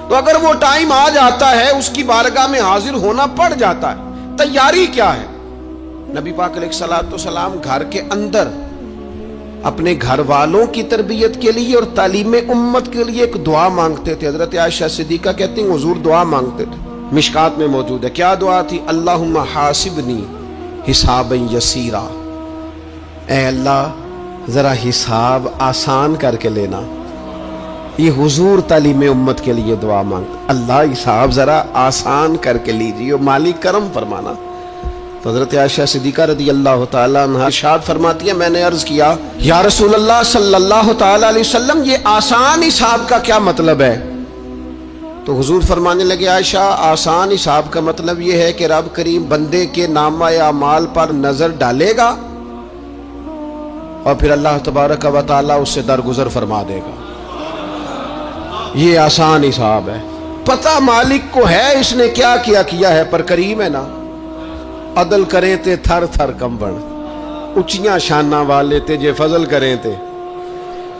تو اگر وہ ٹائم آ جاتا ہے اس کی بارگاہ میں حاضر ہونا پڑ جاتا ہے، تیاری کیا ہے؟ نبی پاک علیہ الصلوۃ والسلام گھر کے اندر اپنے گھر والوں کی تربیت کے لیے اور تعلیم امت کے لیے ایک دعا مانگتے تھے۔ حضرت عائشہ صدیقہ کہتی ہیں حضور دعا مانگتے تھے، مشکات میں موجود ہے۔ کیا دعا تھی؟ اللہم حاسبنی حسابا یسیرا، اے اللہ ذرا حساب آسان کر کے لینا۔ یہ حضور تعلیم امت کے لیے دعا مانگتے، اللہ حساب ذرا آسان کر کے لیجیے، مالک کرم فرمانا۔ تو حضرت عائشہ صدیقہ رضی اللہ تعالیٰ عنہ ارشاد فرماتی ہے میں نے عرض کیا یا رسول اللہ صلی اللہ تعالیٰ علیہ وسلم یہ آسان حساب کا کیا مطلب ہے؟ تو حضور فرمانے لگے عائشہ آسان حساب کا مطلب یہ ہے کہ رب کریم بندے کے نامہ اعمال پر نظر ڈالے گا اور پھر اللہ تبارک و تعالیٰ اس سے درگزر فرما دے گا۔ یہ آسان حساب ہے، پتہ مالک کو ہے اس نے کیا کیا ہے، پر کریم ہے نا۔ عدل کریں تے تھر تھر کمبن، اچیاں شاناں والے تے جے فضل کریں تے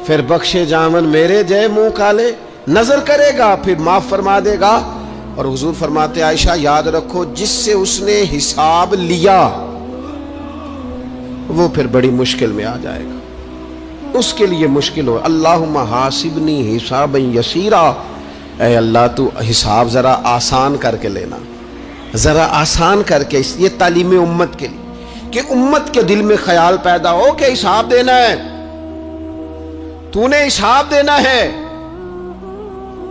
پھر بخشے جامن میرے جے منہ کالے، نظر کرے گا پھر معاف فرما دے گا۔ اور حضور فرماتے عائشہ یاد رکھو جس سے اس نے حساب لیا وہ پھر بڑی مشکل میں آ جائے گا، اس کے لیے مشکل ہو۔ اللہم حاسبنی حسابا یسیرا، اے اللہ تو حساب ذرا آسان کر کے لینا، ذرا آسان کر کے۔ یہ تعلیم امت کے لیے کہ امت کے دل میں خیال پیدا ہو کہ حساب دینا ہے، تو نے حساب دینا ہے،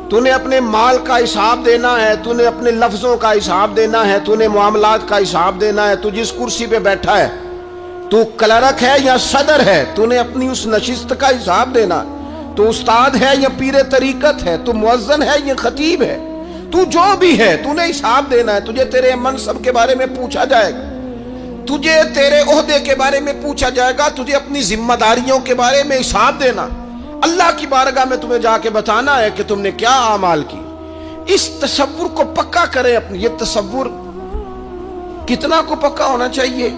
تو نے اپنے مال کا حساب دینا ہے، تو نے اپنے لفظوں کا حساب دینا ہے، تو نے معاملات کا حساب دینا ہے۔ تو جس کرسی پہ بیٹھا ہے، تو کلرک ہے یا صدر ہے، تو نے اپنی اس نشست کا حساب دینا۔ تو استاد ہے یا پیر طریقت ہے، تو مؤذن ہے یا خطیب ہے، تو جو بھی ہے تو نے حساب دینا ہے۔ تجھے تیرے منصب کے بارے میں پوچھا جائے گا، تجھے تیرے عہدے کے بارے میں پوچھا جائے گا، تجھے اپنی ذمہ داریوں کے بارے میں حساب دینا، اللہ کی بارگاہ میں تمہیں جا کے بتانا ہے کہ تم نے کیا اعمال کی۔ اس تصور کو پکا کریں اپنی۔ یہ تصور کتنا کو پکا ہونا چاہیے،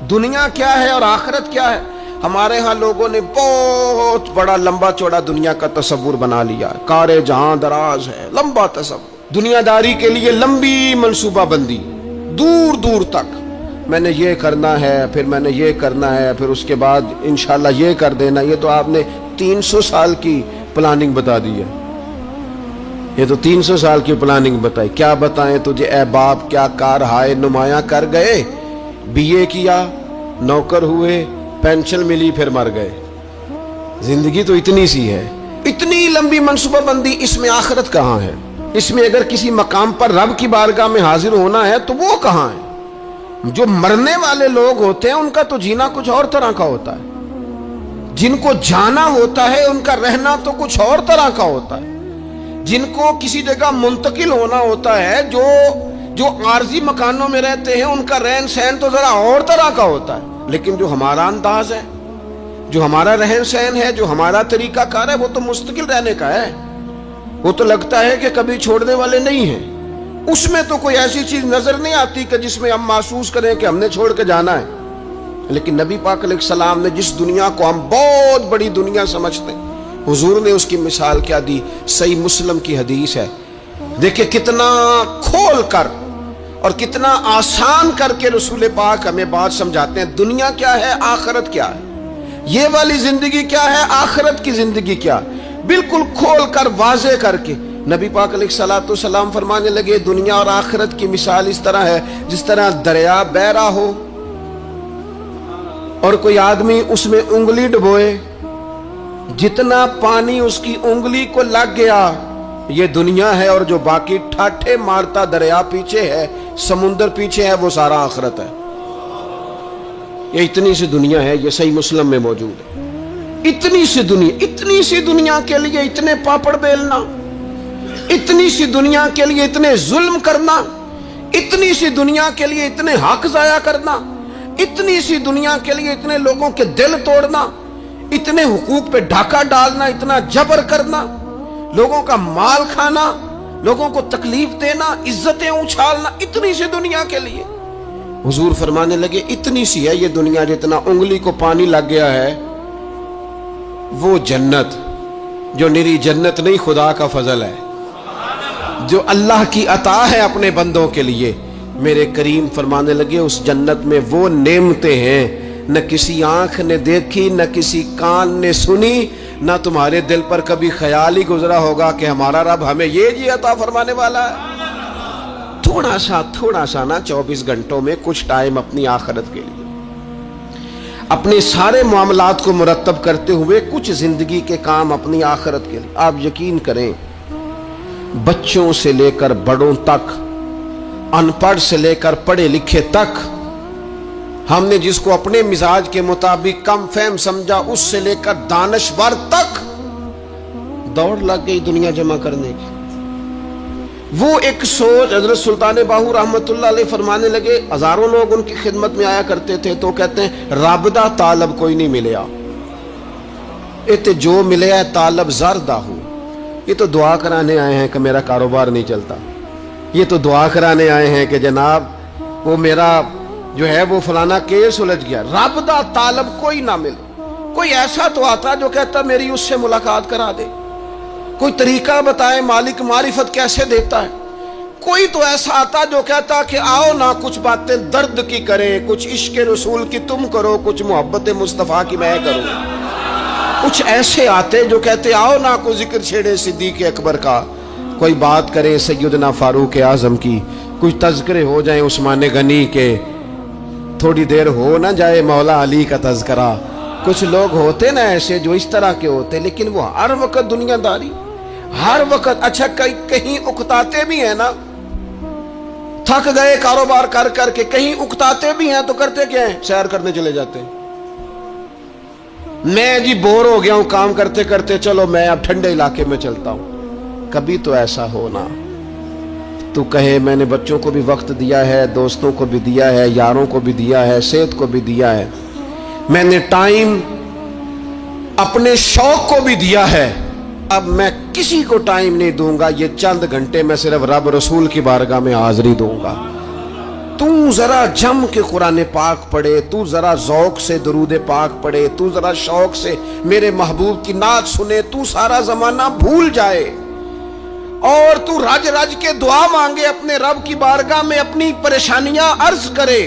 دنیا کیا ہے اور آخرت کیا ہے۔ ہمارے ہاں لوگوں نے بہت بڑا لمبا چوڑا دنیا کا تصور بنا لیا، کار جہاں دراز ہے، لمبا تصور، دنیا داری کے لیے لمبی منصوبہ بندی، دور دور تک میں نے یہ کرنا ہے، پھر میں نے یہ کرنا ہے، پھر اس کے بعد انشاءاللہ یہ کر دینا۔ یہ تو آپ نے 300 سال کی پلاننگ بتا دی ہے، یہ تو 300 سال کی پلاننگ بتائی۔ کیا بتائیں تجھے اے باپ، کیا کار ہائے نمایاں کر گئے، بی اے کیا، نوکر ہوئے، پینشن ملی، پھر مر گئے۔ زندگی تو اتنی سی ہے، اتنی لمبی منصوبہ بندی، اس میں آخرت کہاں ہے؟ اس میں اگر کسی مقام پر رب کی بارگاہ میں حاضر ہونا ہے تو وہ کہاں ہے؟ جو مرنے والے لوگ ہوتے ہیں ان کا تو جینا کچھ اور طرح کا ہوتا ہے، جن کو جانا ہوتا ہے ان کا رہنا تو کچھ اور طرح کا ہوتا ہے، جن کو کسی جگہ منتقل ہونا ہوتا ہے، جو عارضی مکانوں میں رہتے ہیں ان کا رہن سہن تو ذرا اور طرح کا ہوتا ہے۔ لیکن جو ہمارا انداز ہے، جو ہمارا رہن سہن ہے، جو ہمارا طریقہ کار ہے، وہ تو مستقل رہنے کا ہے، وہ تو لگتا ہے کہ کبھی چھوڑنے والے نہیں ہیں۔ اس میں تو کوئی ایسی چیز نظر نہیں آتی کہ جس میں ہم محسوس کریں کہ ہم نے چھوڑ کے جانا ہے۔ لیکن نبی پاک علیہ السلام نے جس دنیا کو ہم بہت بڑی دنیا سمجھتے ہیں، حضور نے اس کی مثال کیا دی؟ صحیح مسلم کی حدیث ہے، دیکھیں کتنا کھول کر اور کتنا آسان کر کے رسول پاک ہمیں بات سمجھاتے ہیں۔ دنیا کیا ہے، آخرت کیا ہے، یہ والی زندگی کیا ہے، آخرت کی زندگی کیا، بالکل کھول کر واضح کر کے نبی پاک علیہ الصلوۃ والسلام فرمانے لگے دنیا اور آخرت کی مثال اس طرح ہے جس طرح دریا بہ رہا ہو اور کوئی آدمی اس میں انگلی ڈبوئے، جتنا پانی اس کی انگلی کو لگ گیا یہ دنیا ہے، اور جو باقی ٹھاٹھے مارتا دریا پیچھے ہے، سمندر پیچھے ہے، وہ سارا آخرت ہے۔ یہ اتنی سی دنیا ہے، یہ صحیح مسلم میں موجود ہے۔ اتنی سی دنیا کے لیے اتنے پاپڑ بیلنا، اتنی سی دنیا کے لیے اتنے ظلم کرنا، اتنی سی دنیا کے لیے اتنے حق ضائع کرنا، اتنی سی دنیا کے لیے اتنے لوگوں کے دل توڑنا، اتنے حقوق پہ ڈھاکہ ڈالنا، اتنا جبر کرنا، لوگوں کا مال کھانا، لوگوں کو تکلیف دینا، عزتیں اچھالنا، اتنی سی دنیا کے لیے۔ حضور فرمانے لگے اتنی سی ہے یہ دنیا، جتنا انگلی کو پانی لگ گیا ہے وہ جنت، جو نری جنت نہیں خدا کا فضل ہے۔ جو اللہ کی عطا ہے اپنے بندوں کے لیے، میرے کریم فرمانے لگے اس جنت میں وہ نعمتیں ہیں نہ کسی آنکھ نے دیکھی، نہ کسی کان نے سنی، نہ تمہارے دل پر کبھی خیال ہی گزرا ہوگا کہ ہمارا رب ہمیں یہ عطا فرمانے والا ہے۔ تھوڑا سا نا 24 گھنٹوں میں کچھ ٹائم اپنی آخرت کے لیے، اپنے سارے معاملات کو مرتب کرتے ہوئے کچھ زندگی کے کام اپنی آخرت کے لیے۔ آپ یقین کریں، بچوں سے لے کر بڑوں تک، ان پڑھ سے لے کر پڑھے لکھے تک، ہم نے جس کو اپنے مزاج کے مطابق کم فہم سمجھا اس سے لے کر دانشور تک دوڑ لگ گئی دنیا جمع کرنے کی۔ وہ ایک سوچ حضرت سلطان باہو رحمت اللہ علیہ فرمانے لگے، ہزاروں لوگ ان کی خدمت میں آیا کرتے تھے تو کہتے ہیں رب دا طالب کوئی نہیں ملیا، تے جو ملیا ہے طالب زردہ ہو۔ یہ تو دعا کرانے آئے ہیں کہ میرا کاروبار نہیں چلتا، یہ تو دعا کرانے آئے ہیں کہ جناب وہ میرا جو ہے وہ فلانا کیس سلجھ گیا۔ رب دا طالب کوئی نہ ملے۔ کوئی ایسا تو آتا جو کہتا میری اس سے ملاقات کرا دے، کوئی طریقہ بتائے مالک معرفت کیسے دیتا ہے۔ کوئی تو ایسا آتا جو کہتا کہ آؤ نہ کچھ باتیں درد کی کریں، کچھ عشق رسول کی تم کرو، کچھ محبت مصطفیٰ کی میں کروں۔ کچھ ایسے آتے جو کہتے آؤ نہ کوئی ذکر چھیڑے صدیق اکبر کا، کوئی بات کریں سیدنا فاروق اعظم کی، کچھ تذکرے ہو جائیں عثمان غنی کے، تھوڑی دیر ہو نہ جائے مولا علی کا تذکرہ۔ کچھ لوگ ہوتے نا ایسے جو اس طرح کے ہوتے، لیکن وہ ہر وقت دنیا داری، ہر وقت اچھا کہیں اکتاتے بھی ہیں نا، تھک گئے کاروبار کر کر کے، کہیں اکتاتے بھی ہیں تو کرتے کیا ہیں؟ سیر کرنے چلے جاتے ہیں۔ میں جی بور ہو گیا ہوں کام کرتے کرتے، چلو میں اب ٹھنڈے علاقے میں چلتا ہوں۔ کبھی تو ایسا ہونا تو کہے میں نے بچوں کو بھی وقت دیا ہے، دوستوں کو بھی دیا ہے، یاروں کو بھی دیا ہے، صحت کو بھی دیا ہے، میں نے ٹائم اپنے شوق کو بھی دیا ہے، اب میں کسی کو ٹائم نہیں دوں گا، یہ چند گھنٹے میں صرف رب رسول کی بارگاہ میں حاضری دوں گا۔ تو ذرا جم کے قرآن پاک پڑھے، تو ذرا ذوق سے درود پاک پڑھے، تو ذرا شوق سے میرے محبوب کی نعت سنے، تو سارا زمانہ بھول جائے اور تو رج رج کے دعا مانگے اپنے رب کی بارگاہ میں، اپنی پریشانیاں عرض کرے،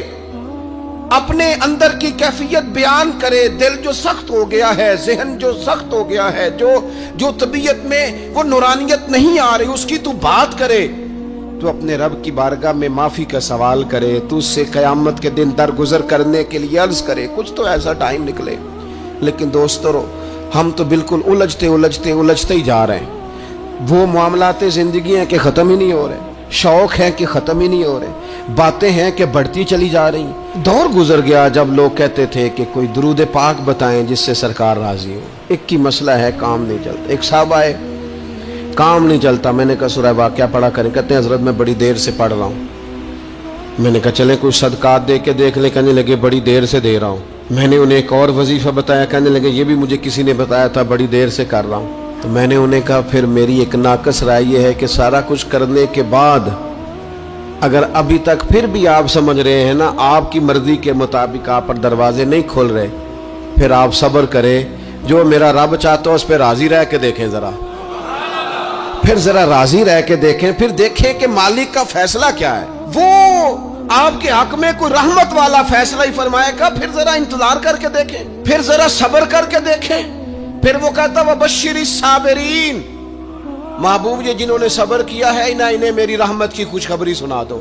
اپنے اندر کی کیفیت بیان کرے۔ دل جو سخت ہو گیا ہے، ذہن جو سخت ہو گیا ہے، جو طبیعت میں وہ نورانیت نہیں آ رہی، اس کی تو بات کرے، تو اپنے رب کی بارگاہ میں معافی کا سوال کرے، تو اس سے قیامت کے دن درگزر کرنے کے لیے عرض کرے، کچھ تو ایسا ٹائم نکلے۔ لیکن دوستو ہم تو بالکل الجھتے ہی جا رہے ہیں۔ وہ معاملات زندگی ہیں کہ ختم ہی نہیں ہو رہے، شوق ہیں کہ ختم ہی نہیں ہو رہے، باتیں ہیں کہ بڑھتی چلی جا رہی ہیں۔ دور گزر گیا جب لوگ کہتے تھے کہ کوئی درود پاک بتائیں جس سے سرکار راضی ہو۔ ایک کی مسئلہ ہے کام نہیں چلتا، ایک صاحب آئے کام نہیں چلتا، میں نے کہا سورہ واقعہ پڑھا کریں، کہتے ہیں حضرت میں بڑی دیر سے پڑھ رہا ہوں۔ میں نے کہا چلیں کوئی صدقات دے کے دیکھ لیں، کہنے لگے بڑی دیر سے دے رہا ہوں۔ میں نے انہیں ایک اور وظیفہ بتایا، کہنے لگے یہ بھی مجھے کسی نے بتایا تھا، بڑی دیر سے کر رہا ہوں۔ تو میں نے انہیں کہا پھر میری ایک ناقص رائے یہ ہے کہ سارا کچھ کرنے کے بعد اگر ابھی تک پھر بھی آپ سمجھ رہے ہیں نا آپ کی مرضی کے مطابق آپ پر دروازے نہیں کھل رہے، پھر آپ صبر کریں، جو میرا رب چاہتا ہے اس پہ راضی رہ کے دیکھیں، پھر ذرا راضی رہ کے دیکھیں، پھر دیکھیں کہ مالک کا فیصلہ کیا ہے۔ وہ آپ کے حق میں کوئی رحمت والا فیصلہ ہی فرمائے گا، پھر ذرا انتظار کر کے دیکھیں، پھر ذرا صبر کر کے دیکھیں۔ پھر وہ کہتا وبشر الصابرین، محبوب یہ جنہوں نے صبر کیا ہے انہیں میری رحمت کی خوشخبری سنا دو۔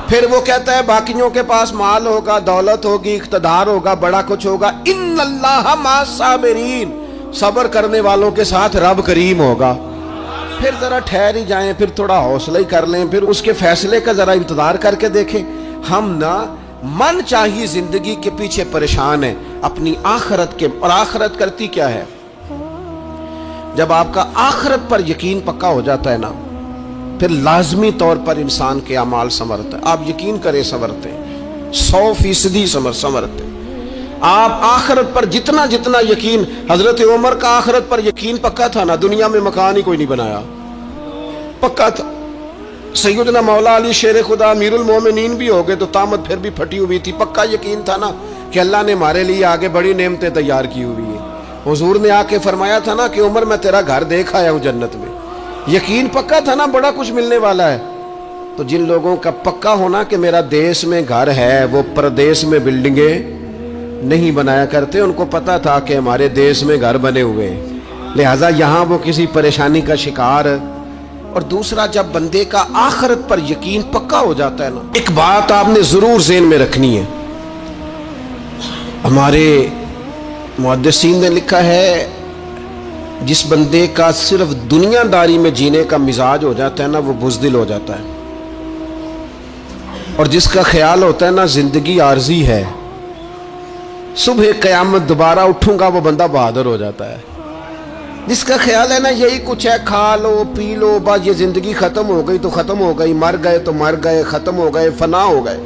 پھر وہ کہتا ہے باقیوں کے پاس مال ہوگا، دولت ہوگی، اقتدار ہوگا، بڑا کچھ ہوگا، ان اللہ مع الصابرین، صبر کرنے والوں کے ساتھ رب کریم ہوگا۔ پھر ذرا ٹھہر ہی جائیں، پھر تھوڑا حوصلہ ہی کر لیں، پھر اس کے فیصلے کا ذرا انتظار کر کے دیکھیں۔ ہم نہ من چاہیے زندگی کے پیچھے پریشان ہیں اپنی آخرت کے، اور آخرت کرتی کیا ہے؟ جب آپ کا آخرت پر یقین پکا ہو جاتا ہے نا، پھر لازمی طور پر انسان کے اعمال سنورتے ہیں۔ آپ یقین کریں سنورتے ہیں، 100% سنورتے ہیں۔ آپ آخرت پر جتنا یقین، حضرت عمر کا آخرت پر یقین پکا تھا نا، دنیا میں مکان ہی کوئی نہیں بنایا، پکا تھا۔ سیدنا مولا علی شیر خدا امیر المومنین بھی ہو گئے تو طامت پھر بھی پھٹی ہوئی تھی، پکا یقین تھا نا کہ اللہ نے ہمارے لیے آگے بڑی نعمتیں تیار کی ہوئی ہیں۔ حضور نے آ کے فرمایا تھا نا کہ عمر میں تیرا گھر دیکھ آیا ہوں جنت میں، یقین پکا تھا نا بڑا کچھ ملنے والا ہے. تو جن لوگوں کا پکا ہونا کہ میرا دیش میں گھر ہے وہ پردیش میں بلڈنگیں نہیں بنایا کرتے, ان کو پتا تھا کہ ہمارے دیش میں گھر بنے ہوئے ہیں, لہذا یہاں وہ کسی پریشانی کا شکار. اور دوسرا, جب بندے کا آخرت پر یقین پکا ہو جاتا ہے نا, ایک بات آپ نے ضرور ذہن میں رکھنی ہے. ہمارے محدثین نے لکھا ہے جس بندے کا صرف دنیا داری میں جینے کا مزاج ہو جاتا ہے نا وہ بزدل ہو جاتا ہے, اور جس کا خیال ہوتا ہے نا زندگی عارضی ہے, صبح قیامت دوبارہ اٹھوں گا, وہ بندہ بہادر ہو جاتا ہے. جس کا خیال ہے نا یہی کچھ ہے, کھا لو پی لو بس یہ زندگی ختم ہو گئی تو ختم ہو گئی, مر گئے تو مر گئے, ختم ہو گئے, فنا ہو گئے,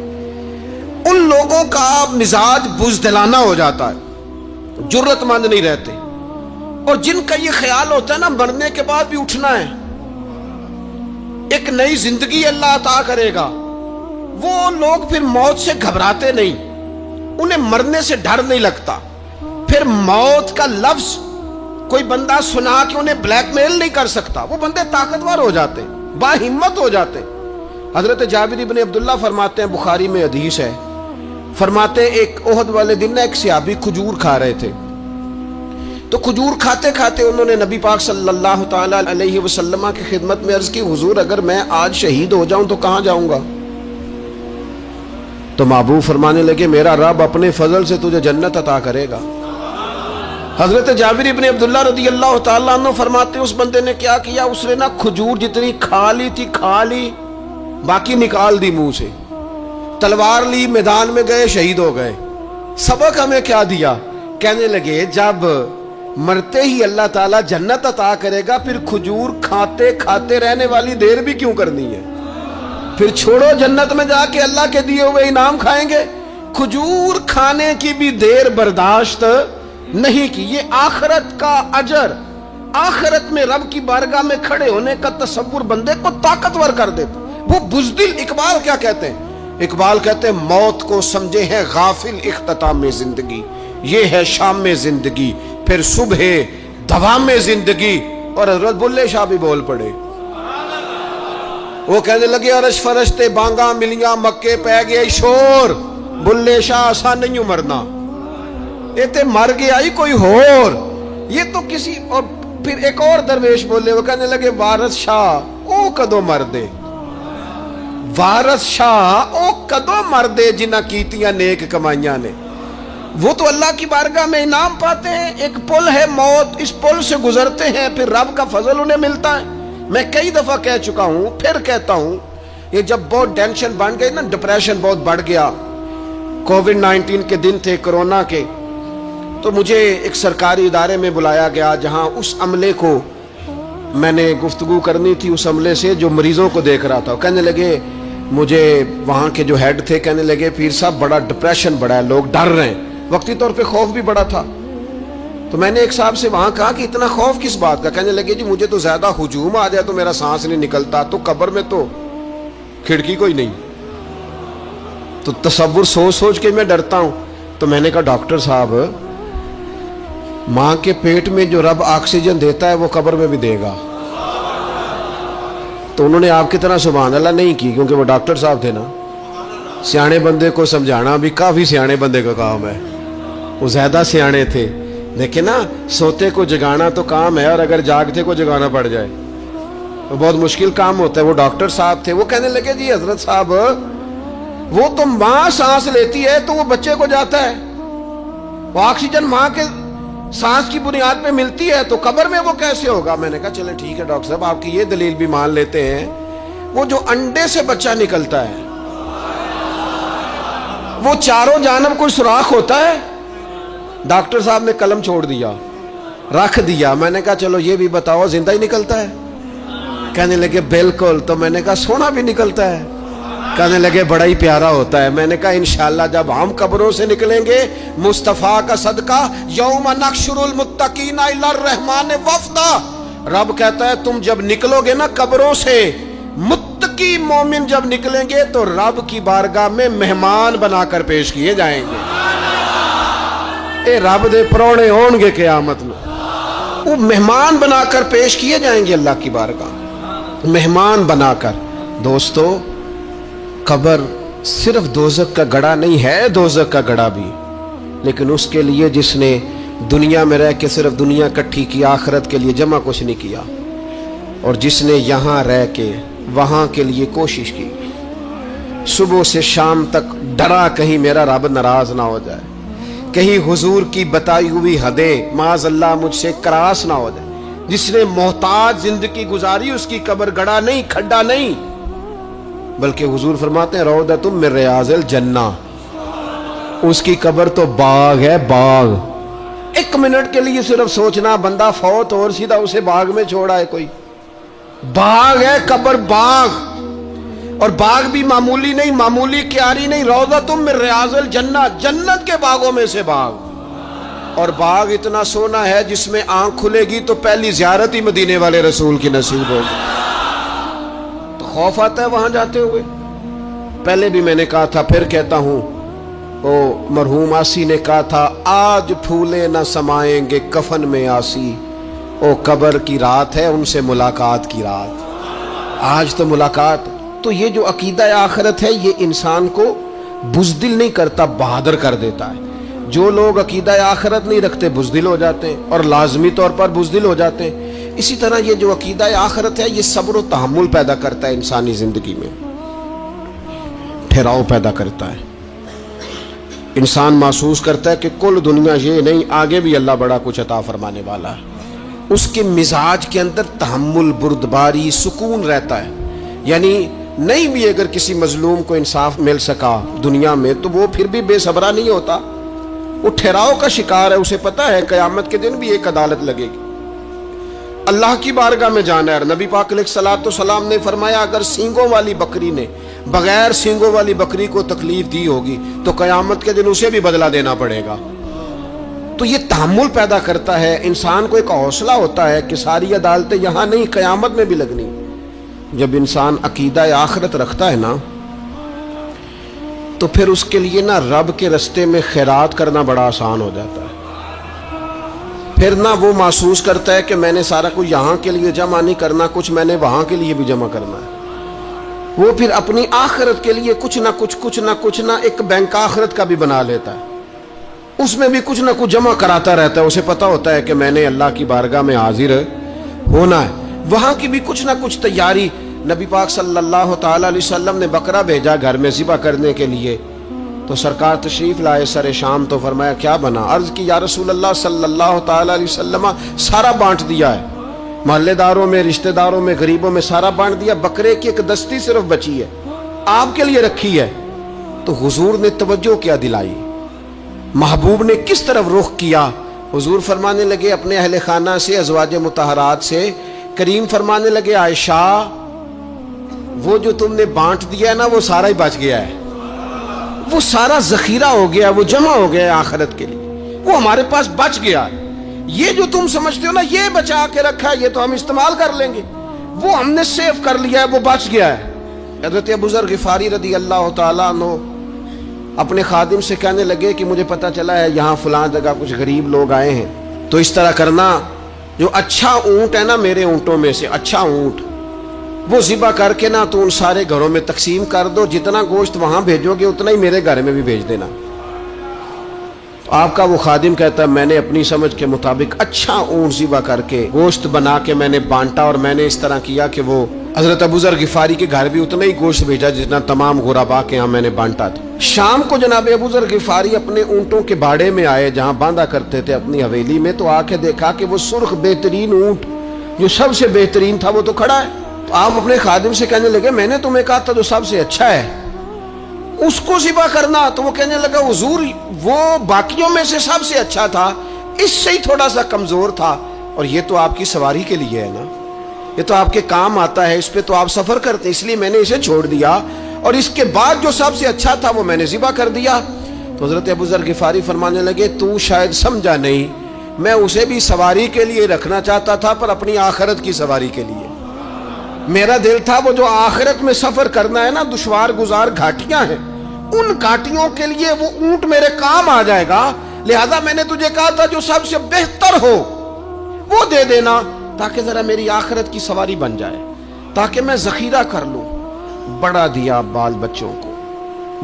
ان لوگوں کا مزاج بزدلانہ ہو جاتا ہے, جرت مند نہیں رہتے. اور جن کا یہ خیال ہوتا ہے نا مرنے کے بعد بھی اٹھنا ہے, ایک نئی زندگی اللہ عطا کرے گا, وہ لوگ پھر موت سے گھبراتے نہیں, انہیں مرنے سے ڈر نہیں لگتا. پھر موت کا لفظ کوئی بندہ سنا کہ انہیں بلیک میل نہیں کر سکتا, وہ بندے طاقتور ہو جاتے, باہمت ہو جاتے. حضرت جابر بن عبداللہ فرماتے ہیں, بخاری میں حدیث ہے, فرماتے ہیں ایک احد والے دن ایک صحابی کھجور کھا رہے تھے, تو کھجور کھاتے کھاتے انہوں نے نبی پاک صلی اللہ تعالی علیہ وسلم کی خدمت میں عرض کی, حضور اگر میں آج شہید ہو جاؤں تو کہاں جاؤں گا؟ تو محبوب فرمانے لگے, میرا رب اپنے فضل سے تجھے جنت عطا کرے گا. حضرت جابر ابن عبداللہ رضی اللہ تعالیٰ عنہ فرماتے ہیں اس بندے نے کیا کیا, اس نے نا کھجور جتنی کھا لی تھی کھا لی, باقی نکال دی منہ سے, تلوار لی, میدان میں گئے, شہید ہو گئے. سبق ہمیں کیا دیا؟ کہنے لگے جب مرتے ہی اللہ تعالیٰ جنت عطا کرے گا, پھر کھجور کھاتے کھاتے رہنے والی دیر بھی کیوں کرنی ہے؟ پھر چھوڑو, جنت میں جا کے اللہ کے دیے ہوئے انعام کھائیں گے. کھجور کھانے کی بھی دیر برداشت نہیں کی. یہ آخرت کا اجر, آخرت میں رب کی بارگاہ میں کھڑے ہونے کا تصور بندے کو طاقتور کر دیتا. وہ بزدل. اقبال کیا کہتے ہیں؟ اقبال کہتے ہیں موت کو سمجھے ہیں غافل اختتام زندگی, یہ ہے شام زندگی, پھر صبح دوام زندگی. اور حضرت بلے شاہ بھی بول پڑے, وہ کہنے لگے عرش فرشتے بانگا ملیاں مکے پہ گئے شور, بلے شاہ آسان نہیں مرنا, یہ تے مر گیا ہی کوئی ہور, یہ تو کسی. اور پھر ایک اور درویش بولے, وہ کہنے لگے وارث شاہ او کدو مردے, وارث شاہ او کدو مردے جنہ کیتیاں نیک کمائیاں نے. وہ تو اللہ کی بارگاہ میں انعام پاتے ہیں, ایک پل ہے موت, اس پل سے گزرتے ہیں, پھر رب کا فضل انہیں ملتا ہے. میں کئی دفعہ کہہ چکا ہوں, پھر کہتا ہوں, یہ جب بہت ٹینشن بن گئی نا, ڈپریشن بہت بڑھ گیا, کووڈ-19 کے دن تھے, کرونا کے, تو مجھے ایک سرکاری ادارے میں بلایا گیا جہاں اس عملے کو میں نے گفتگو کرنی تھی, اس عملے سے جو مریضوں کو دیکھ رہا تھا. کہنے لگے مجھے وہاں کے جو ہیڈ تھے, کہنے لگے پیر صاحب بڑا ڈپریشن بڑا ہے, لوگ ڈر رہے ہیں. وقتی طور پہ خوف بھی بڑا تھا. تو میں نے ایک صاحب سے وہاں کہا کہ اتنا خوف کس بات کا؟ کہنے لگے جی مجھے تو زیادہ ہجوم آ جائے تو میرا سانس نہیں نکلتا, تو قبر میں تو کھڑکی کوئی نہیں, تو تصور سوچ سوچ کے میں ڈرتا ہوں. تو میں نے کہا ڈاکٹر صاحب ماں کے پیٹ میں جو رب آکسیجن دیتا ہے وہ قبر میں بھی دے گا. تو انہوں نے آپ کی طرح سبحان اللہ نہیں کی, کیونکہ وہ ڈاکٹر صاحب تھے نا. سیانے بندے کو سمجھانا بھی کافی سیانے بندے کا کام ہے, وہ زیادہ سیانے تھے. دیکھیں نا, سوتے کو جگانا تو کام ہے, اور اگر جاگتے کو جگانا پڑ جائے تو بہت مشکل کام ہوتا ہے. وہ ڈاکٹر صاحب تھے. وہ کہنے لگے جی حضرت صاحب وہ تو ماں سانس لیتی ہے تو وہ بچے کو جاتا ہے, وہ آکسیجن ماں کے سانس کی بنیاد پہ ملتی ہے, تو قبر میں وہ کیسے ہوگا؟ میں نے کہا چلیں ٹھیک ہے ڈاکٹر صاحب, آپ کی یہ دلیل بھی مان لیتے ہیں. وہ جو انڈے سے بچہ نکلتا ہے وہ چاروں جانب کوئی سوراخ ہوتا ہے. ڈاکٹر صاحب نے قلم چھوڑ دیا, رکھ دیا. میں نے کہا چلو یہ بھی بتاؤ زندہ ہی نکلتا ہے؟ کہنے لگے بالکل. تو میں نے کہا سونا بھی نکلتا ہے؟ کہنے لگے بڑا ہی پیارا ہوتا ہے. میں نے کہا انشاءاللہ جب ہم قبروں سے نکلیں گے مصطفیٰ کا صدقہ, یوم نحشر المتقین الی الرحمن وفدا, رب کہتا ہے تم جب نکلو گے نا قبروں سے, متقی مومن جب نکلیں گے تو رب کی بارگاہ میں مہمان بنا کر پیش کیے جائیں گے. اے رب دے پرونے ہون گے قیامت میں, وہ مہمان بنا کر پیش کیے جائیں گے اللہ کی بارگاہ. مہمان بنا کر. دوستو قبر صرف دوزخ کا گڑھا نہیں ہے، دوزخ کا گڑھا بھی، لیکن اس کے لیے جس نے دنیا میں رہ کے صرف دنیا کٹھی کی، آخرت کے لیے جمع کچھ نہیں کیا، اور جس نے یہاں رہ کے وہاں کے لیے کوشش کی، صبح سے شام تک ڈرا کہیں میرا رب ناراض نہ ہو جائے، کہیں حضور کی بتائی ہوئی حدیں معاذ اللہ مجھ سے کراس نہ ہو جائے. جس نے محتاج زندگی گزاری اس کی قبر گڑھا نہیں، کھڈا نہیں، بلکہ حضور فرماتے ہیں روضۃ من ریاض الجنہ، اس کی قبر تو باغ ہے، باغ. ایک منٹ کے لیے صرف سوچنا، بندہ فوت اور سیدھا اسے باغ میں چھوڑا ہے کوئی. باغ ہے قبر، باغ. اور باغ بھی معمولی نہیں، معمولی کیاری نہیں، روضۃ من ریاض الجنہ، جنت کے باغوں میں سے باغ. اور باغ اتنا سونا ہے جس میں آنکھ کھلے گی تو پہلی زیارت ہی مدینے والے رسول کی نصیب ہوگی. تو خوف آتا ہے وہاں جاتے ہوئے. پہلے بھی میں نے کہا تھا، پھر کہتا ہوں، او مرحوم آسی نے کہا تھا آج پھولے نہ سمائیں گے کفن میں آسی، او قبر کی رات ہے ان سے ملاقات کی رات. آج تو ملاقات. تو یہ جو عقیدہ آخرت ہے یہ انسان کو بزدل نہیں کرتا، بہادر کر دیتا ہے. جو لوگ عقیدہ آخرت نہیں رکھتے بزدل ہو جاتے ہیں، اور لازمی طور پر بزدل ہو جاتے ہیں. اسی طرح یہ جو عقیدہ آخرت ہے یہ صبر و تحمل پیدا کرتا ہے انسانی زندگی میں، ٹھہراؤ پیدا کرتا ہے. انسان محسوس کرتا ہے کہ کل دنیا یہ نہیں، آگے بھی اللہ بڑا کچھ عطا فرمانے والا ہے. اس کے مزاج کے اندر تحمل، بردباری، سکون رہتا ہے. یعنی نہیں بھی اگر کسی مظلوم کو انصاف مل سکا دنیا میں تو وہ پھر بھی بے صبرا نہیں ہوتا، وہ ٹھہراؤ کا شکار ہے. اسے پتا ہے قیامت کے دن بھی ایک عدالت لگے گی، اللہ کی بارگاہ میں جانا ہے. نبی پاک علیہ الصلوۃ والسلام نے فرمایا اگر سینگوں والی بکری نے بغیر سینگوں والی بکری کو تکلیف دی ہوگی تو قیامت کے دن اسے بھی بدلہ دینا پڑے گا. تو یہ تحمل پیدا کرتا ہے انسان کو، ایک حوصلہ ہوتا ہے کہ ساری عدالتیں یہاں نہیں، قیامت میں بھی لگنی. جب انسان عقیدہ آخرت رکھتا ہے نا تو پھر اس کے لیے نا رب کے رستے میں خیرات کرنا بڑا آسان ہو جاتا ہے. پھر نہ وہ محسوس کرتا ہے کہ میں نے سارا کچھ یہاں کے لیے جمع نہیں کرنا، کچھ میں نے وہاں کے لیے بھی جمع کرنا ہے. وہ پھر اپنی آخرت کے لیے کچھ نہ ایک بینک آخرت کا بھی بنا لیتا ہے، اس میں بھی کچھ نہ کچھ جمع کراتا رہتا ہے. اسے پتا ہوتا ہے کہ میں نے اللہ کی بارگاہ میں حاضر ہونا ہے، وہاں کی بھی کچھ نہ کچھ تیاری. نبی پاک صلی اللہ تعالی علیہ وسلم نے بکرا بھیجا گھر میں ذبح کرنے کے لیے، تو سرکار تشریف لائے سر شام، تو فرمایا کیا بنا؟ عرض کی یا رسول اللہ صلی اللہ تعالی علیہ وسلم سارا بانٹ دیا ہے، محلے داروں میں، رشتہ داروں میں، غریبوں میں سارا بانٹ دیا، بکرے کی ایک دستی صرف بچی ہے آپ کے لیے رکھی ہے. تو حضور نے توجہ کیا دلائی، محبوب نے کس طرف رخ کیا؟ حضور فرمانے لگے اپنے اہل خانہ سے، ازواج مطہرات سے، کریم فرمانے لگے عائشہ وہ جو تم نے بانٹ دیا ہے نا وہ سارا ہی بچ گیا ہے، وہ سارا ذخیرہ ہو گیا، وہ جمع ہو گیا ہے آخرت کے لیے، وہ ہمارے پاس بچ گیا. یہ جو تم سمجھتے ہو نا یہ بچا کے رکھا ہے، یہ تو ہم استعمال کر لیں گے، وہ ہم نے سیو کر لیا ہے، وہ بچ گیا ہے. حضرت ابو ذر غفاری رضی اللہ تعالیٰ عنہ اپنے خادم سے کہنے لگے کہ مجھے پتا چلا ہے یہاں فلاں جگہ کچھ غریب لوگ آئے ہیں، تو اس طرح کرنا جو اچھا اونٹ ہے نا میرے اونٹوں میں سے اچھا اونٹ وہ ذبح کر کے نا تو ان سارے گھروں میں تقسیم کر دو، جتنا گوشت وہاں بھیجو گے اتنا ہی میرے گھر میں بھی بھیج دینا. آپ کا وہ خادم کہتا ہے میں نے اپنی سمجھ کے مطابق اچھا اونٹ ذبح کر کے گوشت بنا کے میں نے بانٹا، اور میں نے اس طرح کیا کہ وہ حضرت ابو ذر غفاری کے گھر بھی اتنا ہی گوشت بھیجا جتنا تمام غربا کے ہاں میں نے بانٹا تھا. شام کو جناب ابو ذر غفاری اپنے اونٹوں کے باڑے میں آئے جہاں باندھا کرتے تھے اپنی حویلی میں، تو آ کے دیکھا کہ وہ سرخ بہترین اونٹ جو سب سے بہترین تھا وہ تو کھڑا ہے. تو آپ اپنے خادم سے کہنے لگے میں نے تمہیں کہا تھا جو سب سے اچھا ہے اس کو ذبح کرنا. تو وہ کہنے لگا حضور وہ باقیوں میں سے سب سے اچھا تھا، اس سے ہی تھوڑا سا کمزور تھا، اور یہ تو آپ کی سواری کے لیے ہے نا، یہ تو آپ کے کام آتا ہے، اس پہ تو آپ سفر کرتے، اس لیے میں نے اسے چھوڑ دیا، اور اس کے بعد جو سب سے اچھا تھا وہ میں نے ذبح کر دیا. تو حضرت ابو ذر غفاری فرمانے لگے تو شاید سمجھا نہیں، میں اسے بھی سواری کے لیے رکھنا چاہتا تھا پر اپنی آخرت کی سواری کے لیے. میرا دل تھا وہ جو آخرت میں سفر کرنا ہے نا، دشوار گزار گھاٹیاں ہیں، ان گھاٹیوں کے لیے وہ اونٹ میرے کام آ جائے گا، لہذا میں نے تجھے کہا تھا جو سب سے بہتر ہو وہ دے دینا تاکہ ذرا میری آخرت کی سواری بن جائے. تاکہ میں ذخیرہ کر لوں. بڑا دیا بال بچوں کو،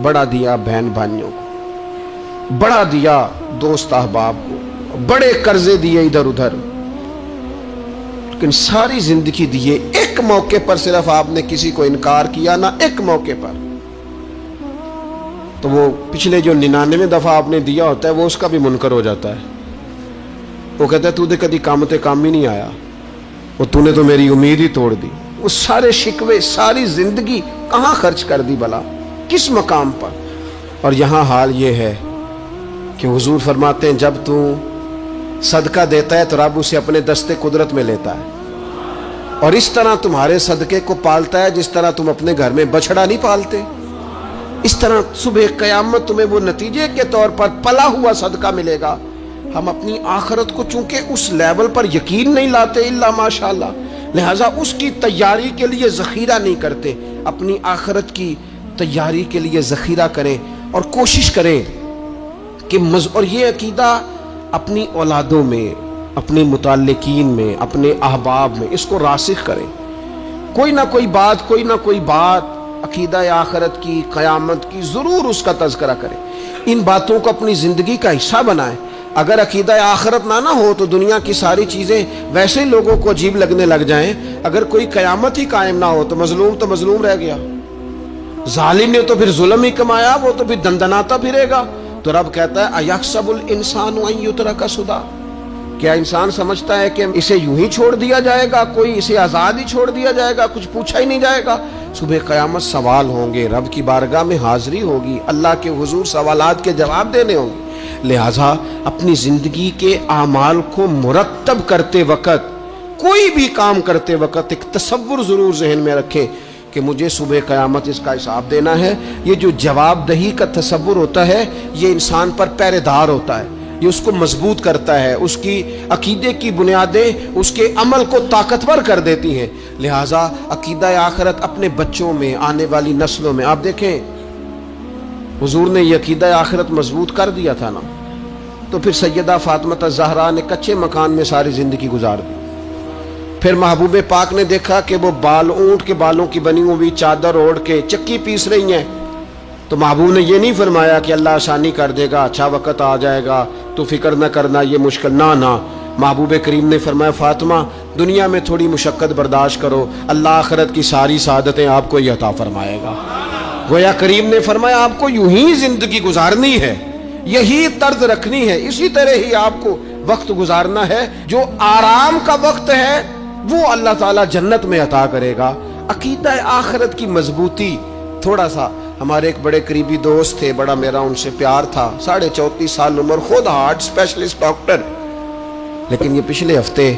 بڑا دیا بہن بھائیوں کو، بڑا دیا دوست احباب کو، بڑے قرضے دیے ادھر ادھر، لیکن ساری زندگی دیے. ایک موقع پر صرف آپ نے کسی کو انکار کیا نہ، ایک موقع پر. تو وہ پچھلے جو 99 دفعہ آپ نے دیا ہوتا ہے وہ اس کا بھی منکر ہو جاتا ہے. وہ کہتا ہے تو نے کدی کام تے کام ہی نہیں آیا، وہ تو نے تو میری امید ہی توڑ دی. وہ سارے شکوے، ساری زندگی کہاں خرچ کر دی بلا، کس مقام پر. اور یہاں حال یہ ہے کہ حضور فرماتے ہیں جب تو صدقہ دیتا ہے تو رب اسے اپنے دستے قدرت میں لیتا ہے، اور اس طرح تمہارے صدقے کو پالتا ہے جس طرح تم اپنے گھر میں بچھڑا نہیں پالتے. اس طرح صبح قیامت تمہیں وہ نتیجے کے طور پر پلا ہوا صدقہ ملے گا. ہم اپنی آخرت کو چونکہ اس لیول پر یقین نہیں لاتے الا ماشاءاللہ، لہٰذا اس کی تیاری کے لیے ذخیرہ نہیں کرتے. اپنی آخرت کی تیاری کے لیے ذخیرہ کریں اور کوشش کریں کہ اور یہ عقیدہ اپنی اولادوں میں، اپنے متعلقین میں، اپنے احباب میں اس کو راسخ کریں. کوئی نہ کوئی بات عقیدہ آخرت کی، قیامت کی ضرور اس کا تذکرہ کریں. ان باتوں کو اپنی زندگی کا حصہ بنائیں. اگر عقیدہ آخرت نہ ہو تو دنیا کی ساری چیزیں ویسے لوگوں کو عجیب لگنے لگ جائیں. اگر کوئی قیامت ہی قائم نہ ہو تو مظلوم رہ گیا، ظالم نے تو پھر ظلم ہی کمایا، وہ تو پھر دندناتا پھرے گا. تو رب کہتا ہے اَيَحْسَبُ الْإِنسَانُ أَن يُتْرَكَ سُدًى، کیا انسان سمجھتا ہے کہ اسے یوں ہی چھوڑ دیا جائے گا، کوئی اسے آزاد ہی چھوڑ دیا جائے گا، کچھ پوچھا ہی نہیں جائے گا؟ صبح قیامت سوال ہوں گے، رب کی بارگاہ میں حاضری ہوگی، اللہ کے حضور سوالات کے جواب دینے ہوں گے. لہٰذا اپنی زندگی کے اعمال کو مرتب کرتے وقت، کوئی بھی کام کرتے وقت ایک تصور ضرور ذہن میں رکھیں کہ مجھے صبح قیامت اس کا حساب دینا ہے. یہ جو جواب دہی کا تصور ہوتا ہے یہ انسان پر پہرے دار ہوتا ہے، یہ اس کو مضبوط کرتا ہے، اس کی عقیدے کی بنیادیں اس کے عمل کو طاقتور کر دیتی ہیں. لہٰذا عقیدہ آخرت اپنے بچوں میں، آنے والی نسلوں میں. آپ دیکھیں حضور نے یہ عقیدہ آخرت مضبوط کر دیا تھا نا، تو پھر سیدہ فاطمہ الزہرا نے کچے مکان میں ساری زندگی گزار دی. پھر محبوب پاک نے دیکھا کہ وہ اونٹ کے بالوں کی بنی ہوئی چادر اوڑھ کے چکی پیس رہی ہیں. تو محبوب نے یہ نہیں فرمایا کہ اللہ آسانی کر دے گا، اچھا وقت آ جائے گا، تو فکر نہ کرنا، یہ مشکل نہ. محبوب کریم نے فرمایا فاطمہ دنیا میں تھوڑی مشقت برداشت کرو، اللہ آخرت کی ساری سعادتیں آپ کو ہی عطا فرمائے گا. گویا کریم نے فرمایا آپ کو یوں ہی زندگی گزارنی ہے، یہی طرز رکھنی ہے، اسی طرح ہی آپ کو وقت گزارنا ہے. جو آرام کا وقت ہے وہ اللہ تعالیٰ جنت میں عطا کرے گا. عقیدہ آخرت کی مضبوطی. تھوڑا سا ہمارے ایک بڑے قریبی دوست تھے، بڑا میرا ان سے پیار تھا، 34.5 سال عمر، خود ہارٹ اسپیشلسٹ ڈاکٹر. لیکن یہ پچھلے ہفتے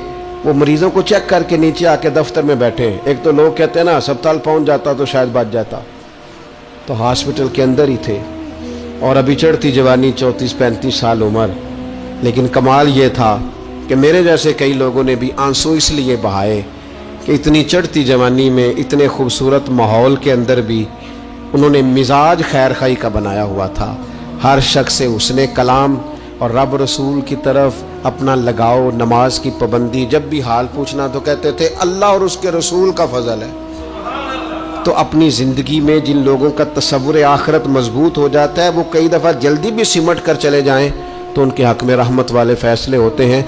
وہ مریضوں کو چیک کر کے نیچے آ کے دفتر میں بیٹھے. ایک تو لوگ کہتے ہیں نا ہسپتال پہنچ جاتا تو شاید بچ جاتا، تو ہاسپٹل کے اندر ہی تھے، اور ابھی چڑھتی جوانی، 34-35 سال عمر. لیکن کمال یہ تھا کہ میرے جیسے کئی لوگوں نے بھی آنسو اس لیے بہائے کہ اتنی چڑھتی جوانی میں، اتنے خوبصورت ماحول کے اندر بھی انہوں نے مزاج خیر خائی کا بنایا ہوا تھا. ہر شخص سے حسن کلام اور رب رسول کی طرف اپنا لگاؤ، نماز کی پابندی. جب بھی حال پوچھنا تو کہتے تھے اللہ اور اس کے رسول کا فضل ہے. تو اپنی زندگی میں جن لوگوں کا تصور آخرت مضبوط ہو جاتا ہے وہ کئی دفعہ جلدی بھی سمٹ کر چلے جائیں تو ان کے حق میں رحمت والے فیصلے ہوتے ہیں.